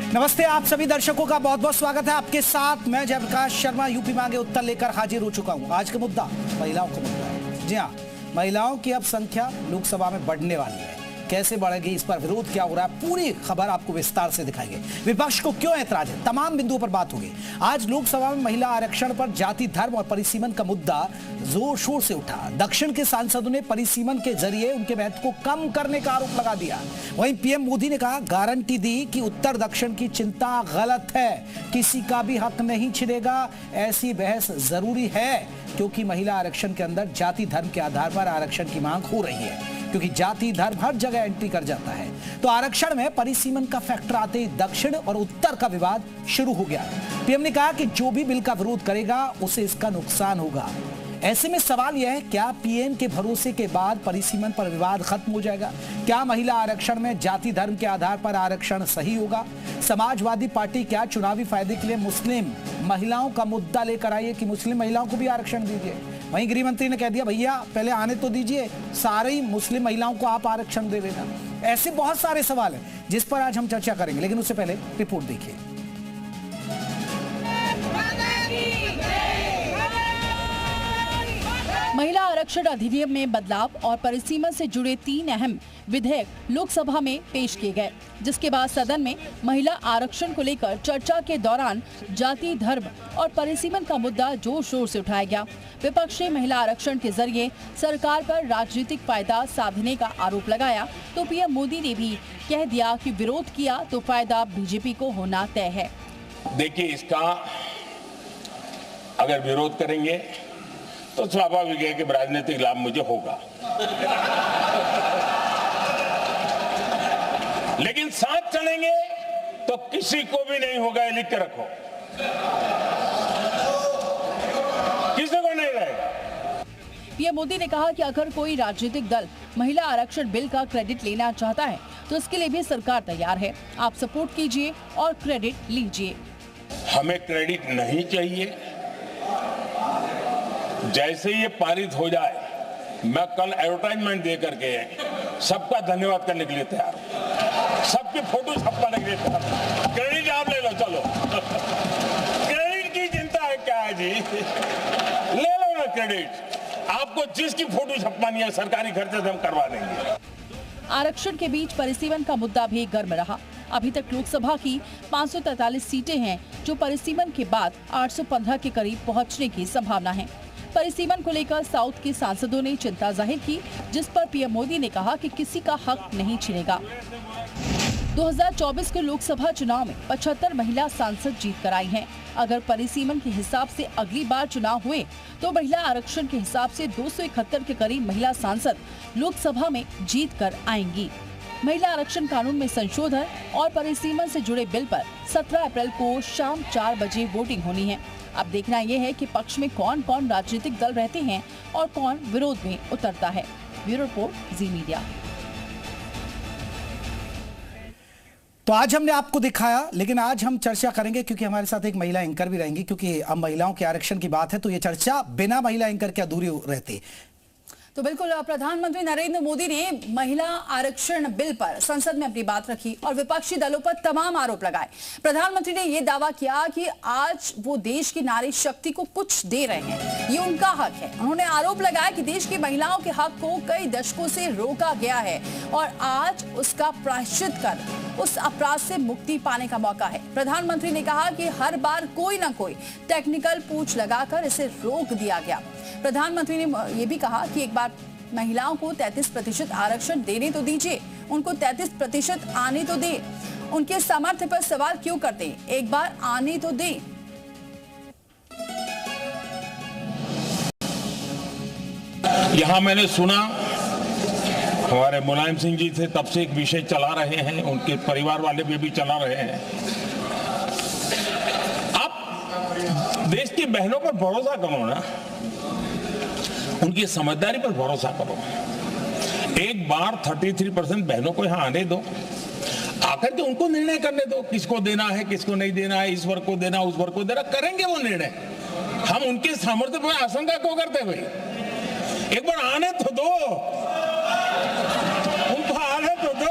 नमस्ते, आप सभी दर्शकों का बहुत बहुत स्वागत है। आपके साथ मैं जयप्रकाश शर्मा यूपी मांगे उत्तर लेकर हाजिर हो चुका हूं। आज का मुद्दा महिलाओं का मुद्दा है। जी हाँ, महिलाओं की अब संख्या लोकसभा में बढ़ने वाली है। कैसे बढ़ेगी, इस पर विरोध क्या हो रहा है, पूरी खबर आपको विस्तार से दिखाएंगे। विपक्ष को क्यों ऐतराज है, तमाम बिंदुओं पर बात होगी। आज लोकसभा में महिला आरक्षण पर जाति, धर्म और परिसीमन का मुद्दा जोर शोर से उठा। दक्षिण के सांसदों ने परिसीमन के जरिए उनके महत्व को कम करने का आरोप लगा दिया। वहीं पीएम मोदी ने कहा, गारंटी दी कि उत्तर दक्षिण की चिंता गलत है, किसी का भी हक नहीं छिनेगा। ऐसी बहस जरूरी है क्योंकि महिला आरक्षण के अंदर जाति धर्म के आधार पर आरक्षण की मांग हो रही है, क्योंकि जाति धर्म हर जगह एंट्री कर जाता है। तो आरक्षण में परिसीमन का फैक्टर आते ही दक्षिण और उत्तर का विवाद शुरू हो गया। पीएम ने कहा कि जो भी बिल का विरोध करेगा उसे इसका नुकसान होगा। ऐसे में सवाल यह है, क्या पीएम के भरोसे के बाद परिसीमन पर विवाद खत्म हो जाएगा? क्या महिला आरक्षण में जाति धर्म के आधार पर आरक्षण सही होगा? समाजवादी पार्टी क्या चुनावी फायदे के लिए मुस्लिम महिलाओं का मुद्दा लेकर आई है कि मुस्लिम महिलाओं को भी आरक्षण दीजिए? वहीं गृह मंत्री ने कह दिया, भैया पहले आने तो दीजिए, सारी मुस्लिम महिलाओं को आप आरक्षण दे देना। ऐसे बहुत सारे सवाल हैं जिस पर आज हम चर्चा करेंगे, लेकिन उससे पहले रिपोर्ट देखिए। महिला आरक्षण अधिनियम में बदलाव और परिसीमन से जुड़े 3 अहम विधेयक लोकसभा में पेश किए गए, जिसके बाद सदन में महिला आरक्षण को लेकर चर्चा के दौरान जाति, धर्म और परिसीमन का मुद्दा जोर शोर से उठाया गया। विपक्ष ने महिला आरक्षण के जरिए सरकार पर राजनीतिक फायदा साधने का आरोप लगाया, तो पीएम मोदी ने भी कह दिया कि विरोध किया तो फायदा बीजेपी को होना तय है। देखिए, इसका अगर विरोध करेंगे तो स्वाभाविक है कि राजनीतिक लाभ मुझे होगा, लेकिन साथ चलेंगे तो किसी को भी नहीं होगा। ये लिख के रखो, किसी को नहीं रहेगा। पीएम मोदी ने कहा कि अगर कोई राजनीतिक दल महिला आरक्षण बिल का क्रेडिट लेना चाहता है तो इसके लिए भी सरकार तैयार है। आप सपोर्ट कीजिए और क्रेडिट लीजिए। हमें क्रेडिट नहीं चाहिए। जैसे ये पारित हो जाए, मैं कल एडवर्टाइजमेंट दे करके सबका धन्यवाद करने के लिए तैयार हूं, सबकी फोटो छपवाने के लिए तैयार हूं। क्रेडिट आप ले लो, चलो। क्रेडिट की चिंता है क्या है जी, ले लो ना क्रेडिट। आपको जिसकी फोटो छपवानी है सरकारी खर्चे से हम करवा देंगे। आरक्षण के बीच परिसीमन का मुद्दा भी गर्म रहा। अभी तक लोकसभा की 543 सीटें हैं, जो परिसीमन के बाद 815 के करीब पहुंचने की संभावना है। परिसीमन को लेकर साउथ के सांसदों ने चिंता जाहिर की, जिस पर पीएम मोदी ने कहा कि किसी का हक नहीं छिनेगा। 2024 के लोकसभा चुनाव में 75 महिला सांसद जीत कर आई हैं। अगर परिसीमन के हिसाब से अगली बार चुनाव हुए तो महिला आरक्षण के हिसाब से 271 के करीब महिला सांसद लोकसभा में जीत कर आएंगी। महिला आरक्षण कानून में संशोधन और परिसीमन से जुड़े बिल पर 17 अप्रैल को शाम 4 बजे वोटिंग होनी है। अब देखना यह है कि पक्ष में कौन कौन राजनीतिक दल रहते हैं और कौन विरोध में उतरता है। ब्यूरो रिपोर्ट, जी मीडिया। तो आज हमने आपको दिखाया, लेकिन आज हम चर्चा करेंगे क्योंकि हमारे साथ एक महिला एंकर भी रहेंगी, क्योंकि अब महिलाओं के आरक्षण की बात है तो ये चर्चा बिना महिला एंकर के अधूरी रहती। तो बिल्कुल, प्रधानमंत्री नरेंद्र मोदी ने महिला आरक्षण बिल पर संसद में अपनी बात रखी और विपक्षी दलों पर तमाम आरोप लगाए। प्रधानमंत्री ने यह दावा किया कि आज वो देश की नारी शक्ति को कुछ दे रहे हैं, ये उनका हक है। उन्होंने आरोप लगाया कि देश की महिलाओं के हक को कई दशकों से रोका गया है और आज उसका प्रायश्चित कर उस अपराध से मुक्ति पाने का मौका है। प्रधानमंत्री ने कहा कि हर बार कोई ना कोई टेक्निकल पूछ लगाकर इसे रोक दिया गया। प्रधानमंत्री ने यह भी कहा कि एक बार महिलाओं को 33% आरक्षण देने तो दीजिए, उनको 33% आने तो दे। उनके सामर्थ्य पर सवाल क्यों करते हैं, एक बार आने तो दे। यहां मैंने सुना हमारे मुलायम सिंह जी थे, तब से एक विषय चला रहे हैं, उनके परिवार वाले भी चला रहे हैं। आप देश की बहनों पर भरोसा करो ना, उनकी समझदारी पर भरोसा करो। एक बार 33% बहनों को यहां आने दो, आकर के उनको निर्णय करने दो, किसको देना है किसको नहीं देना है, इस वर्ग को देना उस वर्ग को देना, करेंगे वो निर्णय। हम उनके सामर्थ्य पर आशंका क्यों करते भाई? एक बार आने तो दो, उनको आने तो दो।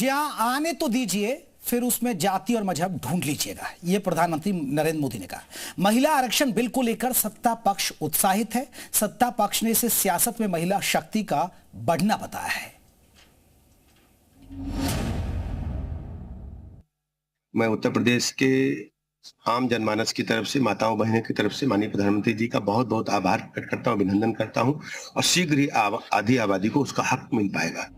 जी हाँ, आने तो दीजिए, फिर उसमें जाति और मजहब ढूंढ लीजिएगा, ये प्रधानमंत्री नरेंद्र मोदी ने कहा। महिला आरक्षण बिल को लेकर सत्ता पक्ष उत्साहित है। सत्ता पक्ष ने इसे सियासत में महिला शक्ति का बढ़ना बताया है। मैं उत्तर प्रदेश के आम जनमानस की तरफ से, माताओं बहनों की तरफ से माननीय प्रधानमंत्री जी का बहुत बहुत आभार प्रकट करता हूं, अभिनंदन करता हूं, और शीघ्र ही आधी आबादी को उसका हक मिल पाएगा।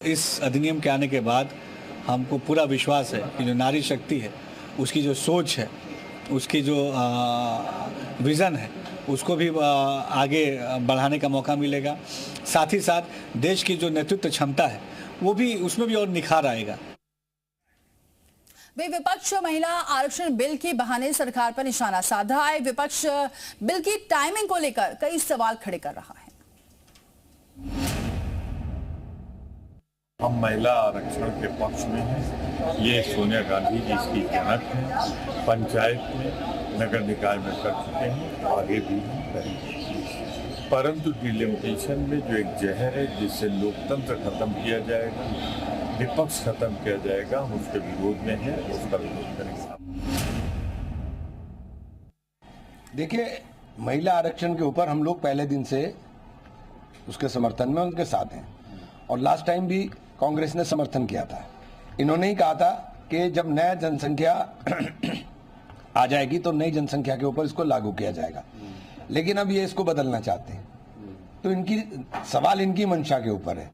इस अधिनियम के आने के बाद हमको पूरा विश्वास है कि जो नारी शक्ति है, उसकी जो सोच है, उसकी जो विज़न है, उसको भी आगे बढ़ाने का मौका मिलेगा। साथ ही साथ देश की जो नेतृत्व क्षमता है, वो भी, उसमें भी और निखार आएगा। वे विपक्ष महिला आरक्षण बिल के बहाने सरकार पर निशाना साध रहा है। विपक्ष बिल की टाइमिंग को लेकर कई सवाल खड़े कर रहा है। हम महिला आरक्षण के पक्ष में हैं। ये सोनिया गांधी जी इसकी जनक हैं, पंचायत में, नगर निकाय में कर चुके हैं, आगे भी करेंगे। परंतु डिलिमिटेशन में जो एक जहर है, जिससे लोकतंत्र खत्म किया जाएगा, विपक्ष खत्म किया जाएगा, हम उसके विरोध में हैं, उसका विरोध करेंगे। देखिए, महिला आरक्षण के ऊपर हम लोग पहले दिन से उसके समर्थन में उनके साथ हैं, और लास्ट टाइम भी कांग्रेस ने समर्थन किया था। इन्होंने ही कहा था कि जब नया जनसंख्या आ जाएगी तो नई जनसंख्या के ऊपर इसको लागू किया जाएगा, लेकिन अब ये इसको बदलना चाहते हैं। तो इनकी सवाल इनकी मंशा के ऊपर है।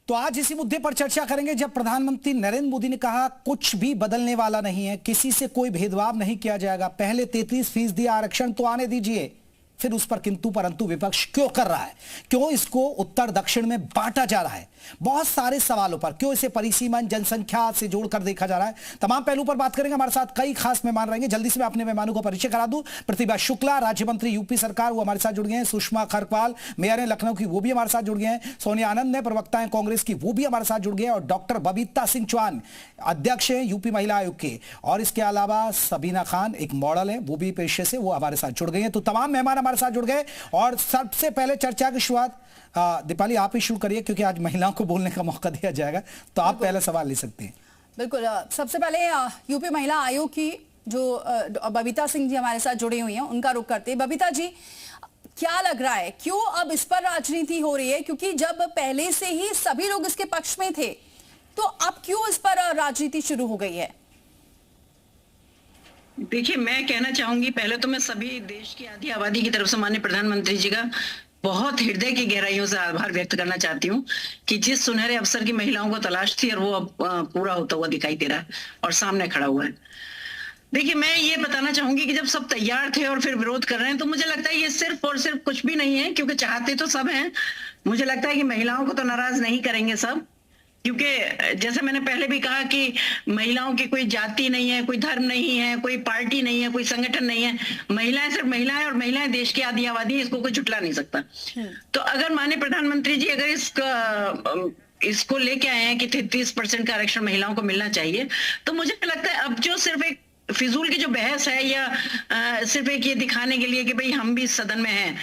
तो आज इसी मुद्दे पर चर्चा करेंगे, जब प्रधानमंत्री नरेंद्र मोदी ने कहा कुछ भी बदलने वाला नहीं है, किसी से कोई भेदभाव नहीं किया जाएगा, पहले 33% आरक्षण तो आने दीजिए, फिर उस पर किंतु परंतु विपक्ष क्यों कर रहा है, क्यों इसको उत्तर दक्षिण में बांटा जा रहा है, बहुत सारे सवालों पर, क्यों इसे परिसीमन जनसंख्या से जोड़कर देखा जा रहा है, तमाम पहलू पर बात करेंगे। हमारे साथ कई खास मेहमान रहेंगे। जल्दी से मैं अपने मेहमानों को परिचय करा दूं। प्रतिभा शुक्ला, राज्य मंत्री यूपी सरकार, वो हमारे साथ जुड़ गए हैं। सुषमा खरपाल, मेयर हैं लखनऊ की, वो भी हमारे साथ जुड़ गए हैं। सोनिया आनंद ने, प्रवक्ता हैं कांग्रेस की, वो भी हमारे साथ जुड़ गए हैं। और डॉक्टर बबीता सिंह चौहान, अध्यक्ष हैं यूपी महिला आयोग के, और इसके अलावा सबीना खान एक मॉडल है, वो भी पेशे से, वो हमारे साथ जुड़ गए हैं। तो तमाम मेहमान हमारे साथ जुड़ गए, और सबसे पहले चर्चा की शुरुआत दीपाली आप ही शुरू करिए, क्योंकि आज महिलाओं को बोलने का मौका दिया जाएगा, तो आप पहले सवाल ले सकते हैं। बिल्कुल, सबसे पहले यूपी महिला आयोग की जो बबीता सिंह जी हमारे साथ जुड़ी हुई हैं, उनका रुख करते हैं। बबीता जी, क्या लग रहा है, क्यों अब इस पर राजनीति हो रही है? क्योंकि जब पहले से ही सभी लोग इसके पक्ष में थे, तो अब क्यों इस पर राजनीति शुरू हो गई है? देखिए, मैं कहना चाहूंगी, पहले तो मैं सभी देश की आधी आबादी की तरफ से माननीय प्रधानमंत्री जी का बहुत हृदय की गहराइयों से आभार व्यक्त करना चाहती हूँ कि जिस सुनहरे अवसर की महिलाओं को तलाश थी, और वो अब पूरा होता हुआ दिखाई दे रहा है और सामने खड़ा हुआ है। देखिए, मैं ये बताना चाहूंगी कि जब सब तैयार थे और फिर विरोध कर रहे हैं, तो मुझे लगता है ये सिर्फ और सिर्फ कुछ भी नहीं है, क्योंकि चाहते तो सब हैं। मुझे लगता है कि महिलाओं को तो नाराज नहीं करेंगे सब, क्योंकि जैसे मैंने पहले भी कहा कि महिलाओं की कोई जाति नहीं है, कोई धर्म नहीं है, कोई पार्टी नहीं है, कोई संगठन नहीं है। महिलाएं सिर्फ महिलाएं, और महिलाएं देश की आधी आबादी, इसको कोई झुटला नहीं सकता। तो अगर माननीय प्रधानमंत्री जी अगर इसको लेके आए हैं कि 33% का आरक्षण महिलाओं को मिलना चाहिए, तो मुझे लगता है अब जो सिर्फ एक फिजूल की जो बहस है, या सिर्फ एक ये दिखाने के लिए कि भाई हम भी सदन में हैं,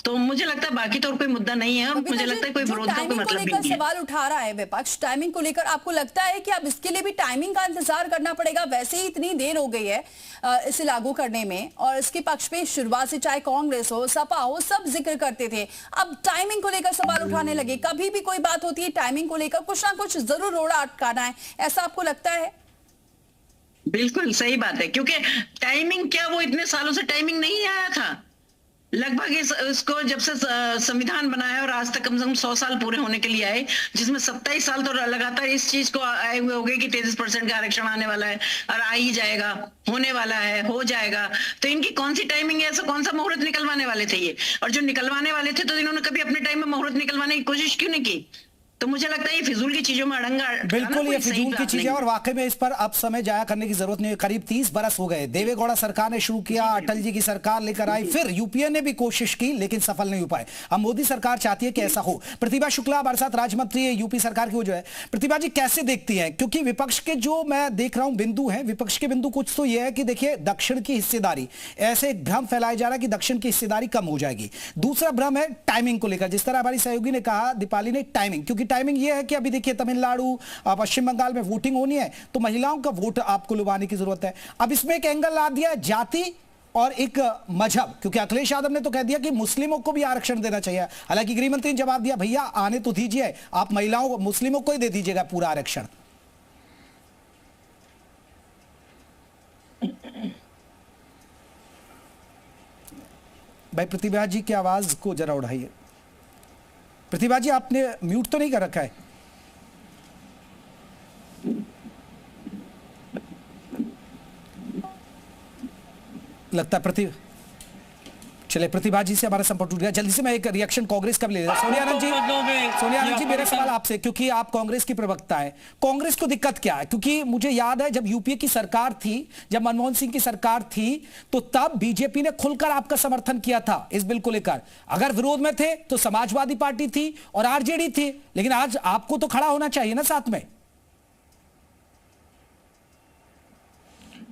तो मुझे लगता है बाकी तो और कोई मुद्दा नहीं है, और मुझे लगता है कोई विरोध का कोई मतलब नहीं है। सवाल उठा रहा है विपक्ष टाइमिंग को लेकर, आपको लगता है कि अब इसके लिए भी टाइमिंग का इंतजार करना पड़ेगा? वैसे ही इतनी देर हो गई है इसे लागू करने में, और इसके पक्ष में शुरुआत से चाहे कांग्रेस हो, सपा हो, सब जिक्र करते थे। अब टाइमिंग को लेकर सवाल उठाने लगे। कभी भी कोई बात होती है टाइमिंग को लेकर, कुछ ना कुछ जरूर रोड़ा अटकाना है, ऐसा आपको लगता है? बिल्कुल सही बात है, क्योंकि टाइमिंग क्या, वो इतने सालों से टाइमिंग नहीं आया था। लगभग इसको जब से संविधान बनाया है, और आज तक कम से कम 100 साल पूरे होने के लिए आए, जिसमें 27 साल तो लगातार इस चीज को आए हुए हो गए कि 33% का आरक्षण आने वाला है, और आ ही जाएगा, होने वाला है, हो जाएगा। तो इनकी कौन सी टाइमिंग है? ऐसा कौन सा मुहूर्त निकलवाने वाले थे ये? और जो निकलवाने वाले थे, तो इन्होंने कभी अपने टाइम में मुहूर्त निकलवाने की कोशिश क्यों नहीं की? तो मुझे लगता है ये फिजूल की चीजों में अड़ंगा बिल्कुल ये फिजूल की चीजें, और वाकई में इस पर अब समय जाया करने की जरूरत नहीं है। करीब 30 बरस हो गए, देवेगौड़ा सरकार ने शुरू किया, अटल जी की सरकार लेकर आई, फिर यूपीए ने भी कोशिश की लेकिन सफल नहीं हो पाए। अब मोदी सरकार चाहती है कि ऐसा हो। प्रतिभा शुक्ला हमारे साथ राज्य मंत्री है यूपी सरकार की, वो जो है, प्रतिभा जी कैसे देखती है? क्योंकि विपक्ष के जो मैं देख रहा हूं बिंदु है, विपक्ष के बिंदु कुछ तो ये है कि देखिए दक्षिण की हिस्सेदारी, ऐसे एक भ्रम फैलाया जा रहा है कि दक्षिण की हिस्सेदारी कम हो जाएगी। दूसरा भ्रम है टाइमिंग को लेकर, जिस तरह हमारी सहयोगी ने कहा दीपाली ने, टाइमिंग, क्योंकि टाइमिंग ये है कि अभी देखिए तमिलनाडु पश्चिम बंगाल में वोटिंग होनी है तो महिलाओं का वोट आपको लुभाने की जरूरत है। अब इसमें एक एंगल ला दिया जाति और एक मजहब, क्योंकि अखिलेश यादव ने तो कह दिया कि मुस्लिमों को भी आरक्षण देना चाहिए। हालांकि गृह मंत्री ने जवाब दिया भैया आने तो दीजिए, आप महिलाओं मुस्लिमों को ही दे दीजिएगा पूरा आरक्षण। भाई प्रतिभा जी की आवाज को जरा उठाइए। प्रतिभा जी आपने म्यूट तो नहीं कर रखा है? लगता है चले प्रतिभा जी से हमारा संपर्क टूट गया। जल्दी से मैं एक रिएक्शन कांग्रेस का भी ले रहा हूं। सोनिया आनंद जी मेरा सवाल आपसे, क्योंकि आप कांग्रेस की प्रवक्ता है, कांग्रेस को दिक्कत क्या है? क्योंकि मुझे याद है जब यूपीए की सरकार थी, जब मनमोहन सिंह की सरकार थी, तो तब बीजेपी ने खुलकर आपका समर्थन किया था इस बिल को लेकर। अगर विरोध में थे तो समाजवादी पार्टी थी और आरजेडी थी, लेकिन आज आपको तो खड़ा होना चाहिए ना साथ में।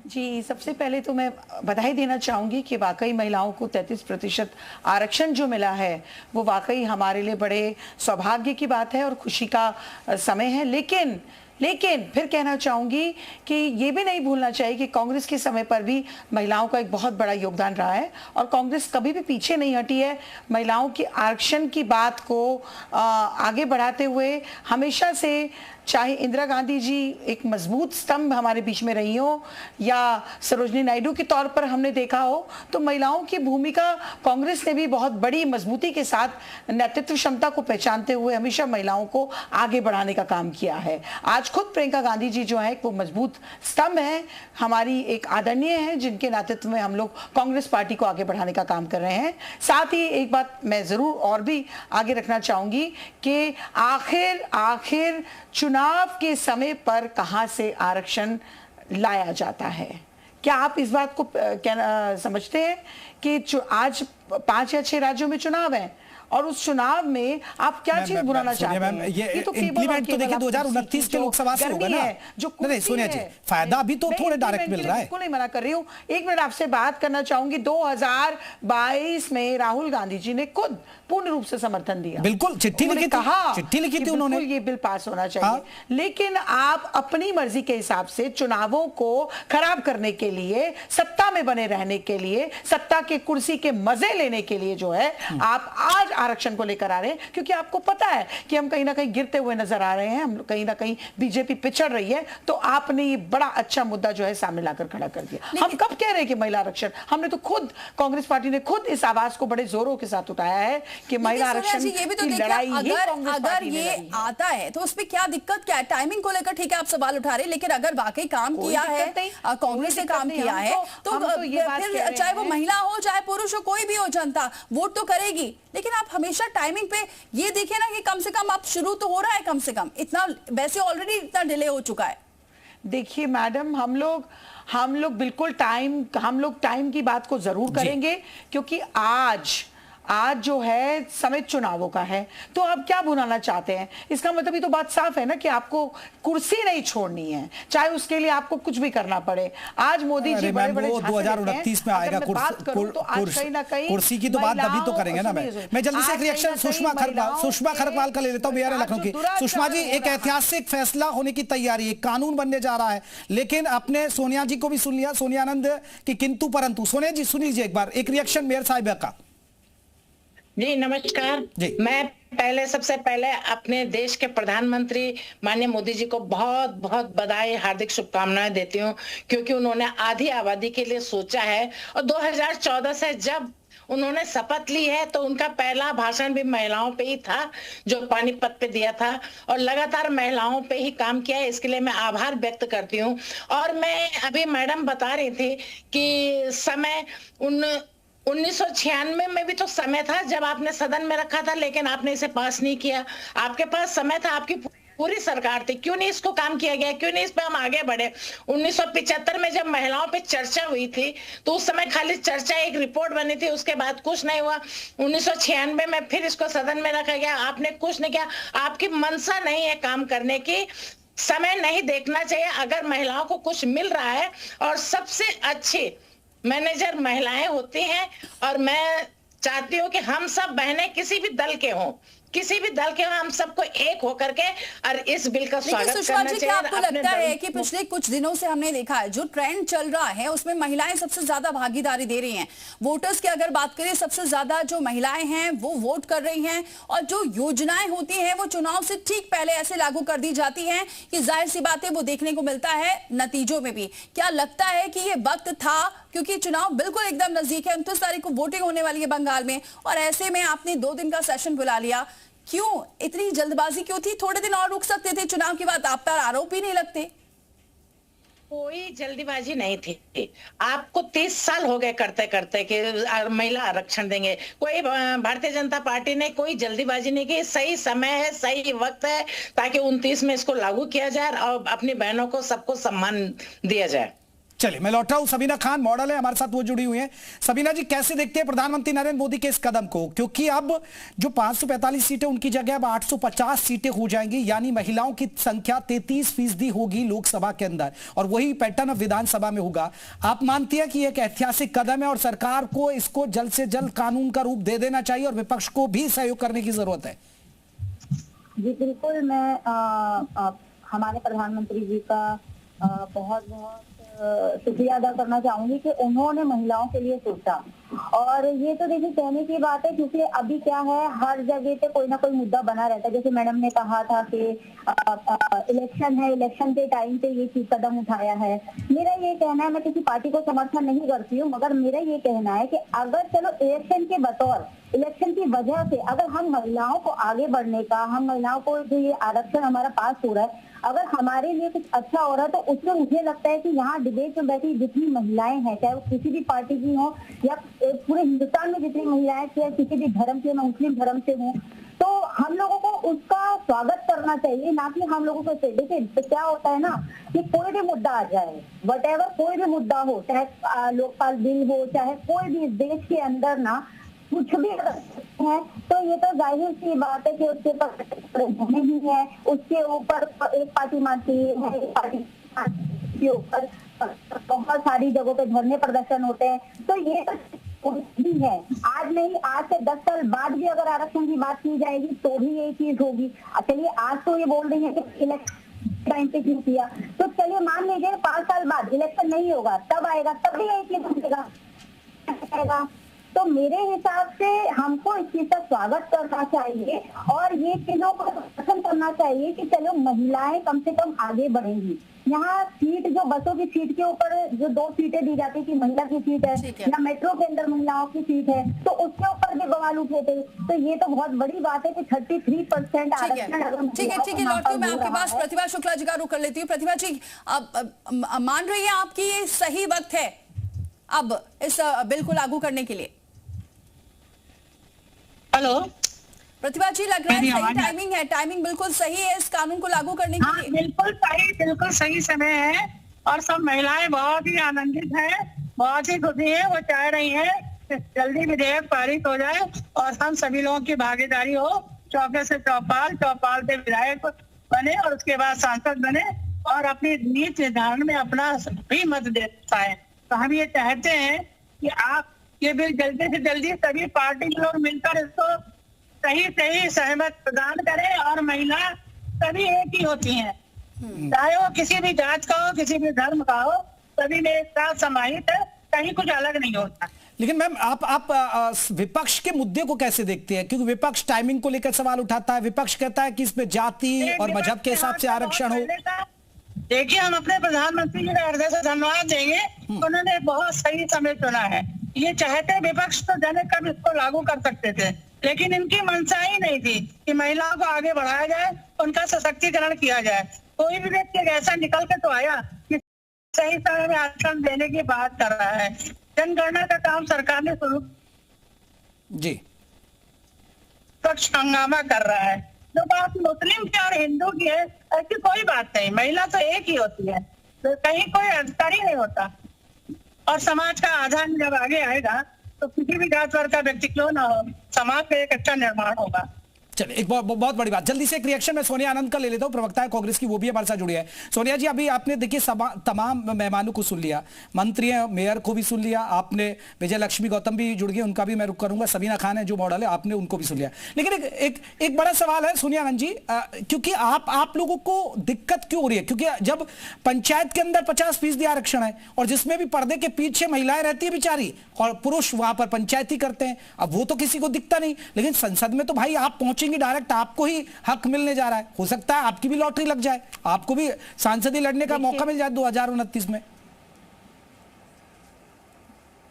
जी, सबसे पहले तो मैं बधाई देना चाहूँगी कि वाकई महिलाओं को 33% आरक्षण जो मिला है वो वाकई हमारे लिए बड़े सौभाग्य की बात है और खुशी का समय है। लेकिन फिर कहना चाहूँगी कि ये भी नहीं भूलना चाहिए कि कांग्रेस के समय पर भी महिलाओं का एक बहुत बड़ा योगदान रहा है और कांग्रेस कभी भी पीछे नहीं हटी है। महिलाओं की आरक्षण की बात को आगे बढ़ाते हुए हमेशा से, चाहे इंदिरा गांधी जी एक मजबूत स्तंभ हमारे बीच में रही हो या सरोजनी नायडू के तौर पर हमने देखा हो, तो महिलाओं की भूमिका कांग्रेस ने भी बहुत बड़ी मजबूती के साथ नेतृत्व क्षमता को पहचानते हुए हमेशा महिलाओं को आगे बढ़ाने का काम किया है। आज खुद प्रियंका गांधी जी जो है वो मजबूत स्तंभ है, हमारी एक आदरणीय है, जिनके नेतृत्व में हम लोग कांग्रेस पार्टी को आगे बढ़ाने का काम कर रहे हैं। साथ ही एक बात मैं जरूर और भी आगे रखना चाहूंगी कि आखिर चुनाव के समय पर कहां से आरक्षण लाया जाता है? क्या आप इस बात को समझते हैं कि आज 5 या 6 राज्यों में चुनाव है और उस चुनाव में आप क्या चीज बुलाना चाहते हैं? ये तो इंप्लीमेंट तो देखिए 2029 के लोकसभा से होगा ना। नहीं सोनिया जी, फायदा भी तो थोड़े डायरेक्ट मिल रहा है। बिल्कुल नहीं मना कर रही हूँ। एक मिनट आपसे बात करना चाहूंगी। 2022 में राहुल गांधी जी ने खुद पूर्ण रूप से समर्थन दिया, बिल्कुल चिट्ठी लिखी थी उन्होंने, ये बिल पास होना चाहिए। लेकिन आप अपनी मर्जी के हिसाब से चुनावों को खराब करने के लिए, सत्ता में बने रहने के लिए, सत्ता के कुर्सी के मजे लेने के लिए जो है आप आज आरक्षण को लेकर आ रहे हैं, क्योंकि आपको पता है कि हम कहीं ना कहीं गिरते हुए नजर आ रहे हैं, हम कहीं ना कहीं बीजेपी पिछड़ रही है, तो आपने ये बड़ा अच्छा मुद्दा जो है सामने लाकर खड़ा कर दिया। हम कब कह रहे हैं कि महिला आरक्षण, हमने तो खुद, कांग्रेस पार्टी ने खुद इस आवाज को बड़े जोरों के साथ उठाया है कि महिला आरक्षण की लड़ाई अगर ये आता है तो उसमें क्या दिक्कत क्या है? टाइमिंग को लेकर ठीक है आप सवाल उठा रहे हैं, लेकिन अगर वाकई काम किया है, कांग्रेस ने काम किया है, तो फिर चाहे वो महिला हो चाहे पुरुष हो, कोई भी हो, जनता वोट तो करेगी। लेकिन आप हमेशा टाइमिंग पे ये देखिए ना कि कम से कम आप शुरू तो हो रहा है, कम से कम इतना, वैसे ऑलरेडी इतना डिले हो चुका है। देखिए मैडम, हम लोग बिल्कुल हम लोग टाइम की बात को जरूर करेंगे, क्योंकि आज जो है समय चुनावों का है, तो आप क्या बुलाना चाहते हैं? इसका मतलब ये तो बात साफ है ना कि आपको कुर्सी नहीं छोड़नी है, चाहे उसके लिए आपको कुछ भी करना पड़े। आज मोदी जी बड़े-बड़े 2029 में आएगा कुर्सी की तो बात अभी तो करेंगे ना। मैं जल्दी से एक रिएक्शन सुषमा खरगवाल का ले लेता हूं, बिहार लखनऊ की। सुषमा जी, एक ऐतिहासिक फैसला होने की तैयारी है, कानून बनने जा रहा है, लेकिन अपने सोनिया जी को भी सुन लिया, सोनिया आनंद की किंतु परंतु। सोनिया जी सुन लीजिए एक बार, एक रिएक्शन मेयर साहिबा का। जी नमस्कार जी। मैं सबसे पहले अपने देश के प्रधानमंत्री माननीय मोदी जी को बहुत बहुत बधाई, हार्दिक शुभकामनाएं देती हूँ, क्योंकि उन्होंने आधी आबादी के लिए सोचा है। और 2014 से जब उन्होंने शपथ ली है तो उनका पहला भाषण भी महिलाओं पे ही था, जो पानीपत पे दिया था, और लगातार महिलाओं पे ही काम किया है। इसके लिए मैं आभार व्यक्त करती हूँ। और मैं अभी मैडम बता रही थी कि समय 1996 में भी तो समय था जब आपने सदन में रखा था, लेकिन आपने इसे पास नहीं किया। आपके पास समय था, आपकी पूरी सरकार थी, क्यों नहीं इसको काम किया गया, क्यों नहीं इस पे हम आगे बढ़े। 1975 में जब महिलाओं पे चर्चा हुई थी तो उस समय खाली चर्चा, एक रिपोर्ट बनी थी, उसके बाद कुछ नहीं हुआ। 1996 में फिर इसको सदन में रखा गया, आपने कुछ नहीं किया। आपकी मंशा नहीं है काम करने की, समय नहीं देखना चाहिए। अगर महिलाओं को कुछ मिल रहा है, और सबसे अच्छी मैनेजर महिलाएं होती हैं, और मैं चाहती हूँ कि हम सब बहनें किसी भी दल के हों, किसी भी दल के हम सबको एक होकर के और इस बिल का स्वागत करना चाहिए। क्या आपको लगता है कि पिछले कुछ दिनों से हमने देखा है जो ट्रेंड चल रहा है उसमें महिलाएं सबसे ज्यादा भागीदारी दे रही हैं? वोटर्स की अगर बात करें, सबसे ज्यादा जो महिलाएं हैं वो वोट कर रही हैं, और जो योजनाएं होती हैं वो चुनाव से ठीक पहले ऐसे लागू कर दी जाती हैं कि जाहिर सी बात है वो देखने को मिलता है नतीजों में भी। क्या लगता है कि ये वक्त था, क्योंकि चुनाव बिल्कुल एकदम नजदीक है, 29 तारीख को वोटिंग होने वाली है बंगाल में, और ऐसे में आपने 2 दिन का सेशन बुला लिया, क्यों इतनी जल्दबाजी क्यों थी? थोड़े दिन और रुक सकते थे, चुनाव के बाद आप पर आरोप ही नहीं लगते। कोई जल्दीबाजी नहीं थी। आपको 30 साल हो गए करते करते कि महिला आरक्षण देंगे। कोई भारतीय जनता पार्टी ने कोई जल्दीबाजी नहीं की। सही समय है, सही वक्त है, ताकि 29 में इसको लागू किया जाए और अपनी बहनों को सबको सम्मान दिया जाए। चलिए, मैं लौट रहा हूं। सबीना खान मॉडल है हमारे साथ, वो जुड़ी हुई हैं। सबीना जी, कैसे देखते हैं प्रधानमंत्री नरेंद्र मोदी के इस कदम को? क्योंकि अब जो 545 सीटें उनकी जगह अब 850 सीटें हो जाएंगी, यानी महिलाओं की संख्या 33% होगी लोकसभा के अंदर, और वही पैटर्न अब विधानसभा में होगा। आप मानती हैं कि एक ऐतिहासिक कदम है और सरकार को इसको जल्द से जल्द कानून का रूप दे देना चाहिए और विपक्ष को भी सहयोग करने की जरूरत है? जी बिल्कुल, मैं हमारे प्रधानमंत्री जी का बहुत बहुत शुक्रिया अदा करना चाहूंगी कि उन्होंने महिलाओं के लिए सोचा। और ये तो देखिए कहने की बात है, क्योंकि अभी क्या है, हर जगह पे कोई ना कोई मुद्दा बना रहता है। जैसे मैडम ने कहा था कि इलेक्शन है, इलेक्शन के टाइम पे ये चीज कदम उठाया है। मेरा ये कहना है, मैं किसी पार्टी को समर्थन नहीं करती हूँ, मगर मेरा ये कहना है कि अगर चलो इलेक्शन के बतौर, इलेक्शन की वजह से अगर हम महिलाओं को आगे बढ़ने का, हम महिलाओं को जो ये आरक्षण हमारा पास हो रहा है, अगर हमारे लिए कुछ अच्छा हो रहा है, तो उसमें मुझे लगता है कि यहाँ डिबेट में बैठी जितनी महिलाएं हैं, चाहे वो किसी भी पार्टी की हो या पूरे हिंदुस्तान में जितनी महिलाएं, चाहे किसी भी धर्म से, मैं मुस्लिम धर्म से हूँ, तो हम लोगों को उसका स्वागत करना चाहिए, ना कि हम लोगों को। देखिए तो क्या होता है ना कि कोई भी मुद्दा आ जाए, वटेवर कोई भी मुद्दा हो, चाहे लोकपाल बिल हो, चाहे कोई भी देश के अंदर ना कुछ भी है, तो ये तो जाहिर सी बात है कि उसके ऊपर नहीं है, उसके ऊपर एक पार्टी मानती है, एक पार्टी के ऊपर बहुत सारी जगहों पे धरने प्रदर्शन होते हैं। तो ये तो भी है, आज नहीं, आज से 10 साल बाद भी अगर आरक्षण की बात की जाएगी तो भी यही चीज होगी। चलिए आज तो ये बोल रही है कि इलेक्शन टाइम पे क्यों किया, तो चलिए मान लीजिए 5 साल बाद इलेक्शन नहीं होगा, तब आएगा, तब भी यही चीज होगा। तो मेरे हिसाब से हमको इस चीज का स्वागत करना चाहिए और ये चीजों को पसंद करना चाहिए कि चलो महिलाएं कम से कम आगे बढ़ेंगी। यहाँ सीट, जो बसों की सीट के ऊपर जो 2 सीटें दी जाती है कि महिला की सीट है या मेट्रो के अंदर महिलाओं की सीट है, तो उसके ऊपर भी बवाल उठे थे। तो ये तो बहुत बड़ी बात है कि 33% आरक्षण। ठीक है, लौटती हूँ मैं आपके पास। प्रतिभा शुक्ला जी का रुख कर लेती हूँ। प्रतिभा जी, अब मान रही है आपकी ये सही वक्त है अब इस बिल को लागू करने के लिए? हेलो प्रतिभा जी, लग रहा है सही टाइमिंग है, टाइमिंग बिल्कुल सही है इस कानून को लागू करने के लिए? बिल्कुल सही समय है, और सब महिलाएं बहुत ही आनंदित हैं, बहुत ही खुशी है। वो चाह रही हैं जल्दी विधेयक पारित हो जाए और हम सभी लोगों की भागीदारी हो, चौके से चौपाल, चौपाल से विधायक बने और उसके बाद सांसद बने और अपनी नीति निर्धारण में अपना भी मत दे पाए। तो हम ये चाहते हैं कि आप ये बिल जल्दी से जल्दी सभी पार्टी के लोग मिलकर इसको सही सहमत प्रदान करें, और महिला सभी एक ही होती हैं, चाहे वो किसी भी जात का हो, किसी भी धर्म का हो, सभी में एक साथ समाहित है, कहीं कुछ अलग नहीं होता। लेकिन मैम, आप विपक्ष के मुद्दे को कैसे देखते हैं? क्योंकि विपक्ष टाइमिंग को लेकर सवाल उठाता है। विपक्ष कहता है कि इसमें जाति और मजहब के हिसाब से आरक्षण हो। देखिए, हम अपने प्रधानमंत्री जी का हृदय से धन्यवाद देंगे, उन्होंने बहुत सही समय चुना है। ये चाहते विपक्ष तो जाने कब इसको लागू कर सकते थे, लेकिन इनकी मंशा ही नहीं थी कि महिलाओं को आगे बढ़ाया जाए, उनका सशक्तिकरण किया जाए। कोई भी व्यक्ति ऐसा निकल के तो आया कि सही समय में आरक्षण देने की बात कर रहा है। जनगणना का काम सरकार ने शुरू जी कुछ हंगामा कर रहा है। जो बात मुस्लिम की और हिंदू की है, ऐसी कोई बात नहीं। महिला तो एक ही होती है, तो कहीं कोई अंतर ही नहीं होता। और समाज का आधार जब आगे आएगा तो किसी भी जात वर्ग का व्यक्ति क्यों ना हो, समाज का एक अच्छा निर्माण होगा। चलिए, एक बहुत बड़ी बात, जल्दी से एक रिएक्शन मैं सोनिया आनंद का ले लेता हूं, प्रवक्ता है कांग्रेस की, वो भी हमारे साथ जुड़ी है। सोनिया जी, अभी आपने देखिए तमाम मेहमानों को सुन लिया, मंत्री मेयर को भी सुन लिया आपने, विजय लक्ष्मी गौतम भी जुड़ गए, उनका भी मैं रुख करूंगा, सबीना खान है जो मॉडल है, आपने उनको भी सुन लिया। लेकिन एक बड़ा सवाल है सोनिया आनंद जी, क्योंकि आप लोगों को दिक्कत क्यों हो रही है? क्योंकि जब पंचायत के अंदर 50% आरक्षण है और जिसमें भी पर्दे के पीछे महिलाएं रहती है बेचारी और पुरुष वहां पर पंचायती करते हैं, अब वो तो किसी को दिखता नहीं, लेकिन संसद में तो भाई आप पहुंचेंगे डायरेक्ट, आपको ही हक मिलने जा रहा है, हो सकता है आपकी भी लॉटरी लग जाए, आपको भी सांसदी लड़ने का मौका मिल जाए 2029 में।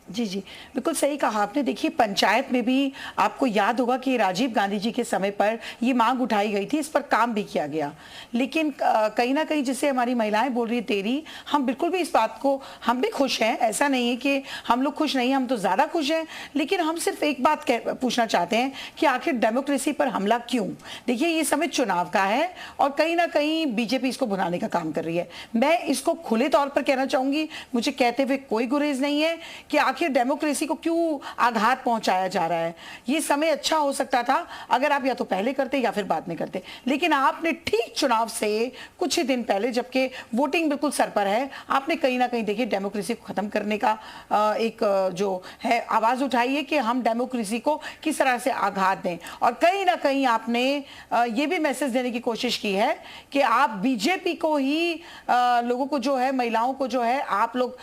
जी जी, बिल्कुल सही कहा आपने। देखिए, पंचायत में भी आपको याद होगा कि राजीव गांधी जी के समय पर ये मांग उठाई गई थी, इस पर काम भी किया गया, लेकिन कहीं ना कहीं जिससे हमारी महिलाएं बोल रही है तेरी, हम बिल्कुल भी इस बात को, हम भी खुश हैं, ऐसा नहीं है कि हम लोग खुश नहीं हैं, हम तो ज़्यादा खुश हैं, लेकिन हम सिर्फ एक बात पूछना चाहते हैं कि आखिर डेमोक्रेसी पर हमला क्यों? देखिए, ये समय चुनाव का है और कहीं ना कहीं बीजेपी इसको भुनाने का काम कर रही है। मैं इसको खुले तौर पर कहना चाहूंगी, मुझे कहते हुए कोई गुरेज नहीं है कि आखिर डेमोक्रेसी को क्यों आघात पहुंचाया जा रहा है। ये समय अच्छा हो सकता था अगर आप या तो पहले करते या फिर बाद में करते, लेकिन आपने ठीक चुनाव से कुछ ही दिन पहले, जबकि वोटिंग बिल्कुल सर पर है, आपने कहीं ना कहीं देखिए डेमोक्रेसी को खत्म करने का एक जो है आवाज उठाई है कि हम डेमोक्रेसी को किस तरह से आघात दें, और कहीं ना कहीं आपने ये भी मैसेज देने की कोशिश की है कि आप बीजेपी को ही लोगों को जो है, महिलाओं को जो है, आप लोग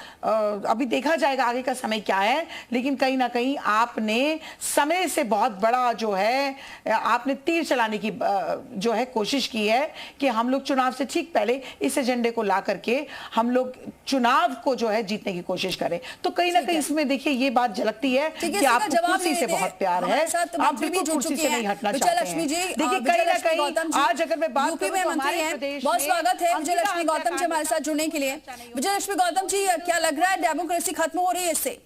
अभी देखा जाएगा आगे का समय क्या है, लेकिन कहीं ना कहीं आपने समय से बहुत बड़ा जो है आपने तीर चलाने की जो है कोशिश की है कि हम लोग चुनाव से ठीक पहले इस एजेंडे को ला करके हम लोग चुनाव को जो है जीतने की कोशिश करें। तो कहीं ना कहीं इसमें देखिए ये बात झलकती है कि आपको कुर्सी से बहुत प्यार है, आप बिल्कुल कुर्सी से नहीं हटना चाहते हैं। देखिए, कहीं ना कहीं आज अगर मैं बात करूं तो हमारे प्रदेश में, बहुत स्वागत है विजय लक्ष्मी गौतम जी हमारे साथ जुड़ने के लिए। विजय लक्ष्मी गौतम जी, क्या लग रहा है डेमोक्रेसी खत्म हो रही है इससे?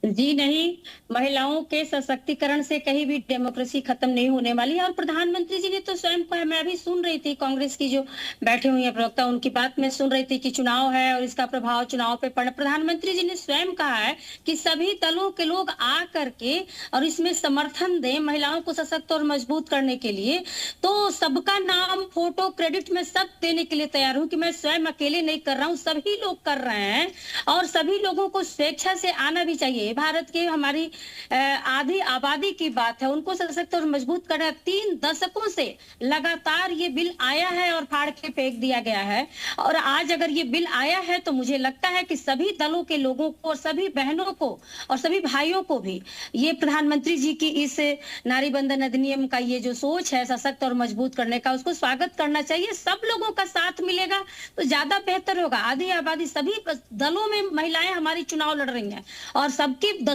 जी नहीं, महिलाओं के सशक्तिकरण से कहीं भी डेमोक्रेसी खत्म नहीं होने वाली है। और प्रधानमंत्री जी ने तो स्वयं कहा, मैं अभी सुन रही थी कांग्रेस की जो बैठे हुई है प्रवक्ता, उनकी बात में सुन रही थी कि चुनाव है और इसका प्रभाव चुनाव पे पड़ा। प्रधानमंत्री जी ने स्वयं कहा है कि सभी दलों के लोग आ करके और इसमें समर्थन दें महिलाओं को सशक्त और मजबूत करने के लिए। तो सबका नाम, फोटो, क्रेडिट में सब देने के लिए तैयार हूँ कि मैं स्वयं अकेले नहीं कर रहा हूँ, सभी लोग कर रहे हैं और सभी लोगों को स्वेच्छा से आना भी चाहिए। भारत के हमारी आधी आबादी की बात है, उनको सशक्त और मजबूत करना। 3 दशकों से लगातार ये बिल आया है और फाड़ के फेंक दिया गया है, और आज अगर ये बिल आया है तो मुझे लगता है कि सभी दलों के लोगों को और सभी बहनों को और सभी भाइयों को भी ये प्रधानमंत्री जी की इस नारी बंधन अधिनियम का ये जो सोच है सशक्त और मजबूत करने का, उसको स्वागत करना चाहिए। सब लोगों का साथ मिलेगा तो ज्यादा बेहतर होगा। आधी आबादी, सभी दलों में महिलाएं हमारी चुनाव लड़ रही हैं और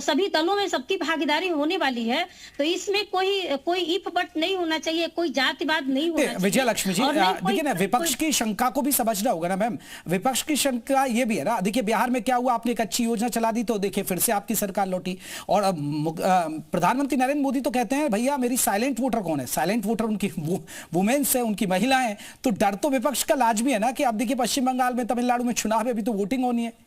सभी दलों में सबकी भागीदारी होने वाली है, तो इसमें कोई इफ बट नहीं होना चाहिए, कोई जातिवाद नहीं होना चाहिए। विजय लक्ष्मी जी, देखिए ना, विपक्ष की शंका को भी समझना होगा ना मैम। विपक्ष की शंका ये भी है ना, देखिए बिहार में क्या हुआ, आपने एक अच्छी योजना चला दी तो देखिए फिर से आपकी सरकार लौटी, और प्रधानमंत्री नरेंद्र मोदी तो कहते हैं भैया मेरी साइलेंट वोटर कौन है? साइलेंट वोटर उनकी वुमेन्स है, उनकी महिलाएं। तो डर तो विपक्ष का लाजमी है ना कि अब देखिए पश्चिम बंगाल में, तमिलनाडु में चुनाव है, अभी तो वोटिंग होनी है।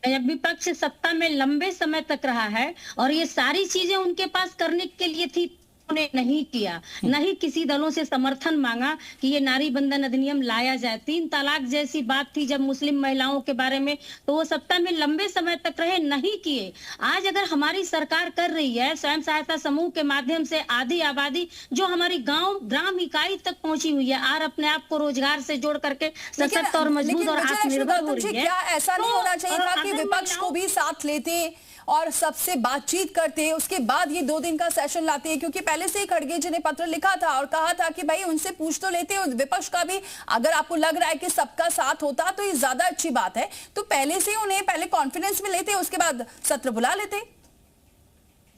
जब विपक्ष सत्ता में लंबे समय तक रहा है और ये सारी चीजें उनके पास करने के लिए थी, उन्होंने नहीं किया, नहीं किसी दलों से समर्थन मांगा कि ये नारी बंधन अधिनियम लाया जाए। 3 तलाक जैसी बात थी जब मुस्लिम महिलाओं के बारे में, तो वो सत्ता में लंबे समय तक रहे, नहीं किए। आज अगर हमारी सरकार कर रही है स्वयं सहायता समूह के माध्यम से, आधी आबादी जो हमारी ग्राम इकाई तक पहुंची हुई है और अपने आप को रोजगार से जोड़ करके सशक्त और मजबूत और आत्मनिर्भर हो रही है, क्या ऐसा नहीं होना चाहिए था कि विपक्ष को भी साथ लेते और सबसे बातचीत करते, उसके बाद ये 2 दिन का सेशन लाते हैं? क्योंकि पहले से ही खड़गे जी ने पत्र लिखा था और कहा था कि भाई उनसे पूछ तो लेते हैं, विपक्ष का भी अगर आपको लग रहा है कि सबका साथ होता तो ये ज्यादा अच्छी बात है, तो पहले से उन्हें पहले कॉन्फिडेंस में लेते, उसके बाद सत्र बुला लेते।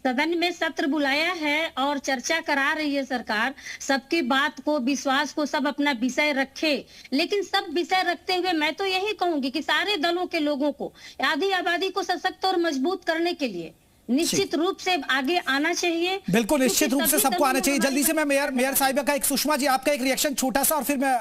सदन में सत्र बुलाया है और चर्चा करा रही है सरकार, सबकी बात को, विश्वास को, सब अपना विषय रखे, लेकिन सब विषय रखते हुए मैं तो यही कहूंगी कि सारे दलों के लोगों को, आधी आबादी को सशक्त और मजबूत करने के लिए निश्चित रूप से आगे आना चाहिए। बिल्कुल निश्चित रूप से सबको आना चाहिए। जल्दी से मैं मेयर साहिबा का एक, सुषमा जी आपका एक रिएक्शन छोटा सा, और फिर मैं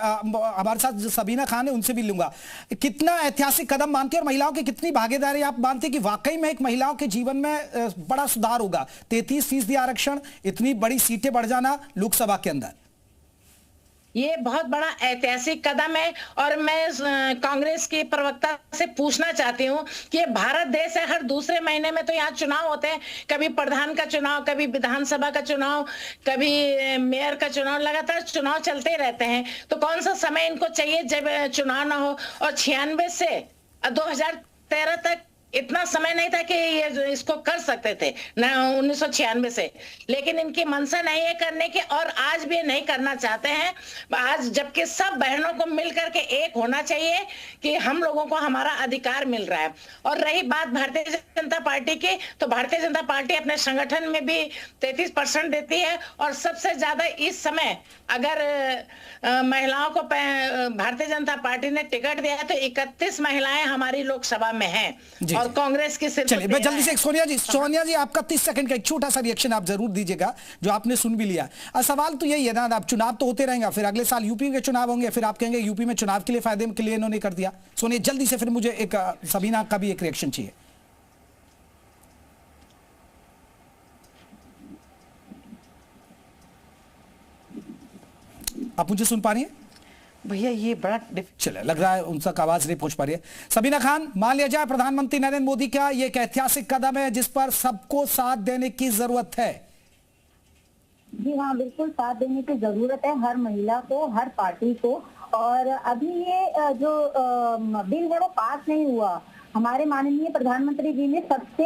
हमारे साथ जो सबीना खान है उनसे भी लूंगा। कितना ऐतिहासिक कदम मानते हैं और महिलाओं की कितनी भागीदारी आप मानते हैं कि वाकई में एक महिलाओं के जीवन में बड़ा सुधार होगा? 33% आरक्षण, इतनी बड़ी सीटें बढ़ जाना लोकसभा के अंदर, ये बहुत बड़ा ऐतिहासिक कदम है। और मैं कांग्रेस के प्रवक्ता से पूछना चाहती हूँ कि ये भारत देश है, हर दूसरे महीने में तो यहाँ चुनाव होते हैं, कभी प्रधान का चुनाव, कभी विधानसभा का चुनाव, कभी मेयर का चुनाव, लगातार चुनाव चलते रहते हैं। तो कौन सा समय इनको चाहिए जब चुनाव ना हो? और 96 से 2013 तक इतना समय नहीं था कि ये इसको कर सकते थे ना, 1996 से। लेकिन इनकी मंशा नहीं है करने की, और आज भी नहीं करना चाहते हैं। आज जबकि सब बहनों को मिलकर के एक होना चाहिए कि हम लोगों को हमारा अधिकार मिल रहा है। और रही बात भारतीय जनता पार्टी की, तो भारतीय जनता पार्टी अपने संगठन में भी 33% देती है। और सबसे ज्यादा इस समय अगर महिलाओं को भारतीय जनता पार्टी ने टिकट दिया है तो 31 महिलाएं हमारी लोकसभा में हैं। और कांग्रेस की सिर्फ, चलिए मैं जल्दी से सोनिया जी आपका 30 सेकंड का एक छोटा सा रिएक्शन आप जरूर दीजिएगा, जो आपने सुन भी लिया। सवाल तो यही है ना, अब चुनाव तो होते रहेंगे, फिर अगले साल यूपी के चुनाव होंगे, फिर आप कहेंगे यूपी में चुनाव के लिए फायदे के लिए इन्होंने कर दिया। सोनिया जल्दी से, फिर मुझे एक सबीना का भी एक रिएक्शन चाहिए। आप मुझे सुन पा रही हैं भैया? ये बड़ा चले, लग रहा है उन तक आवाज नहीं पहुंच पा रही है। सबीना खान, मान लिया जाए प्रधानमंत्री नरेंद्र मोदी का ये एक ऐतिहासिक कदम है जिस पर सबको साथ देने की जरूरत है। जी हाँ, बिल्कुल साथ देने की जरूरत है हर महिला को, हर पार्टी को। और अभी ये जो बिल है वो पास नहीं हुआ। हमारे माननीय प्रधानमंत्री जी ने सबसे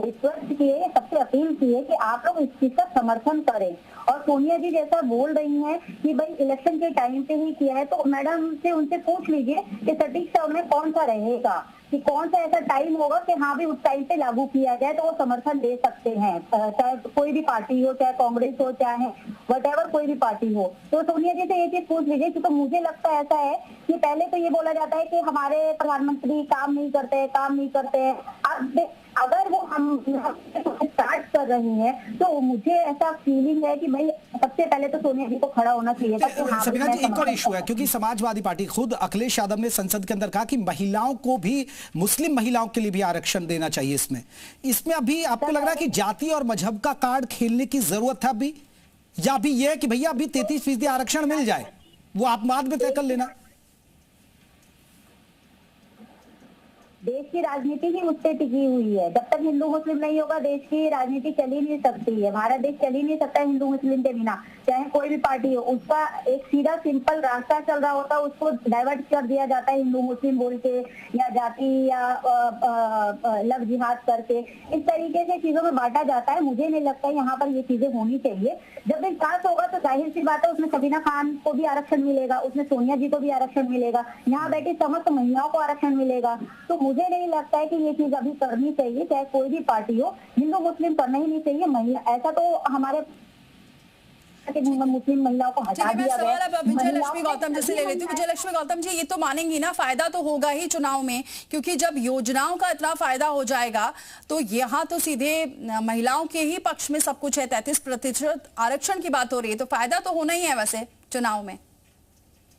रिक्वेस्ट की है, सबसे अपील की है कि आप लोग इस चीज का समर्थन करें। और सोनिया जी जैसा बोल रही हैं कि भाई इलेक्शन के टाइम पे ही किया है, तो मैडम से उनसे पूछ लीजिए कि सटीक समय कौन सा रहेगा, कि कौन सा ऐसा टाइम होगा कि हाँ भी उस टाइम पे लागू किया जाए, तो वो समर्थन दे सकते हैं, चाहे कोई भी पार्टी हो, चाहे कांग्रेस हो, चाहे व्हाटएवर कोई भी पार्टी हो। तो सोनिया जी से ये चीज पूछ लीजिए, क्योंकि मुझे लगता है ऐसा है कि पहले तो ये बोला जाता है कि हमारे प्रधानमंत्री काम नहीं करते हैं। अब अगर वो हम स्टार्ट कर रही हैं तो मुझे ऐसा फीलिंग है कि भाई सबसे पहले तो सोनिया जी को खड़ा होना चाहिए था। सबीना जी, एक और इशू है, क्योंकि समाजवादी पार्टी खुद अखिलेश यादव ने संसद के अंदर कहा कि महिलाओं को भी, मुस्लिम महिलाओं के लिए भी आरक्षण देना चाहिए। इसमें अभी आपको लग रहा है कि जाति और मजहब का कार्ड खेलने की जरूरत है अभी, या अभी यह है कि भैया अभी 33% आरक्षण मिल जाए, वो आप बाद में तय कर लेना? देश की राजनीति ही मुझसे टिकी हुई है। जब तक हिंदू मुस्लिम नहीं होगा देश की राजनीति चल ही नहीं सकती है। भारत देश चल ही नहीं सकता है हिंदू मुस्लिम के बिना, चाहे कोई भी पार्टी हो। उसका एक सीधा सिंपल रास्ता चल रहा होता है, उसको डाइवर्ट कर दिया जाता है हिंदू मुस्लिम बोल के, या जाति, या लव जिहाद करके, इस तरीके से चीजों में बांटा जाता है। मुझे नहीं लगता यहाँ पर ये चीजें होनी चाहिए। जब बिल पास होगा तो जाहिर सी बात है उसमें सबीना खान को भी आरक्षण मिलेगा, उसमें सोनिया जी को भी आरक्षण मिलेगा, यहाँ बैठी समस्त महिलाओं को आरक्षण मिलेगा। तो मुझे नहीं लगता है कि ये चीज अभी करनी चाहिए, चाहे कोई भी पार्टी हो। हिंदू मुस्लिम करना ही नहीं चाहिए। महिला ऐसा तो हमारे मुस्लिम महिलाओं को हटा दिया गया। विजयलक्ष्मी गौतम जी से ले लेती हूँ। विजयलक्ष्मी गौतम जी, ये तो मानेंगी ना, फायदा तो होगा ही चुनाव में, क्योंकि जब योजनाओं का इतना फायदा हो जाएगा तो यहाँ तो सीधे महिलाओं के ही पक्ष में सब कुछ है। 33% आरक्षण की बात हो रही है, तो फायदा तो होना ही है वैसे चुनाव में।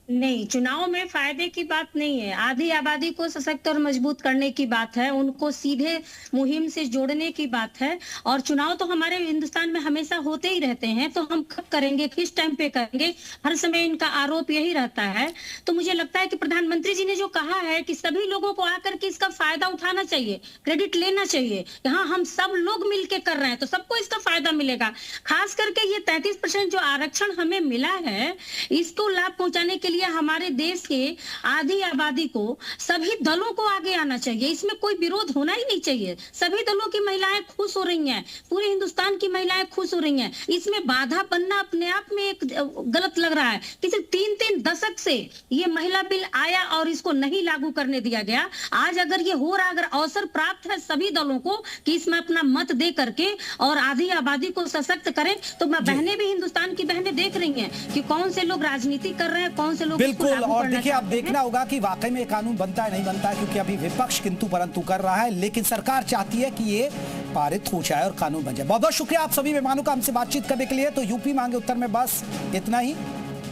नहीं, चुनाव में फायदे की बात नहीं है। आधी आबादी को सशक्त और मजबूत करने की बात है, उनको सीधे मुहिम से जोड़ने की बात है। और चुनाव तो हमारे हिंदुस्तान में हमेशा होते ही रहते हैं, तो हम कब करेंगे, किस टाइम पे करेंगे, हर समय इनका आरोप यही रहता है। तो मुझे लगता है कि प्रधानमंत्री जी ने जो कहा है कि सभी लोगों को आकर के इसका फायदा उठाना चाहिए, क्रेडिट लेना चाहिए। यहाँ हम सब लोग मिलके कर रहे हैं तो सबको इसका फायदा मिलेगा। खास करके ये 33% जो आरक्षण हमें मिला है, इसको लाभ पहुंचाने के लिए हमारे देश के आधी आबादी को, सभी दलों को आगे आना चाहिए। इसमें कोई विरोध होना ही नहीं चाहिए। सभी दलों की महिलाएं खुश हो रही हैं, पूरे हिंदुस्तान की महिलाएं खुश हो रही हैं। इसमें बाधा बनना अपने आप में एक गलत लग रहा है कि सिर्फ 3 दशक से ये महिला बिल आया और इसको नहीं लागू करने दिया गया। आज अगर ये हो रहा, अगर अवसर प्राप्त है सभी दलों को कि इसमें अपना मत दे करके और आधी आबादी को सशक्त करें, तो बहनें भी, हिंदुस्तान की बहनें देख रही हैं कि कौन से लोग राजनीति कर रहे हैं, कौन से लोग। बिल्कुल, और देखिए अब देखना होगा कि वाकई में कानून बनता है नहीं बनता है, क्योंकि अभी विपक्ष किंतु परंतु कर रहा है, लेकिन सरकार चाहती है कि ये पारित हो जाए और कानून बन जाए। बहुत बहुत शुक्रिया आप सभी मेहमानों का हमसे बातचीत करने के लिए। तो यूपी मांगे उत्तर में बस इतना ही,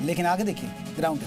लेकिन आगे देखिए ग्राउंड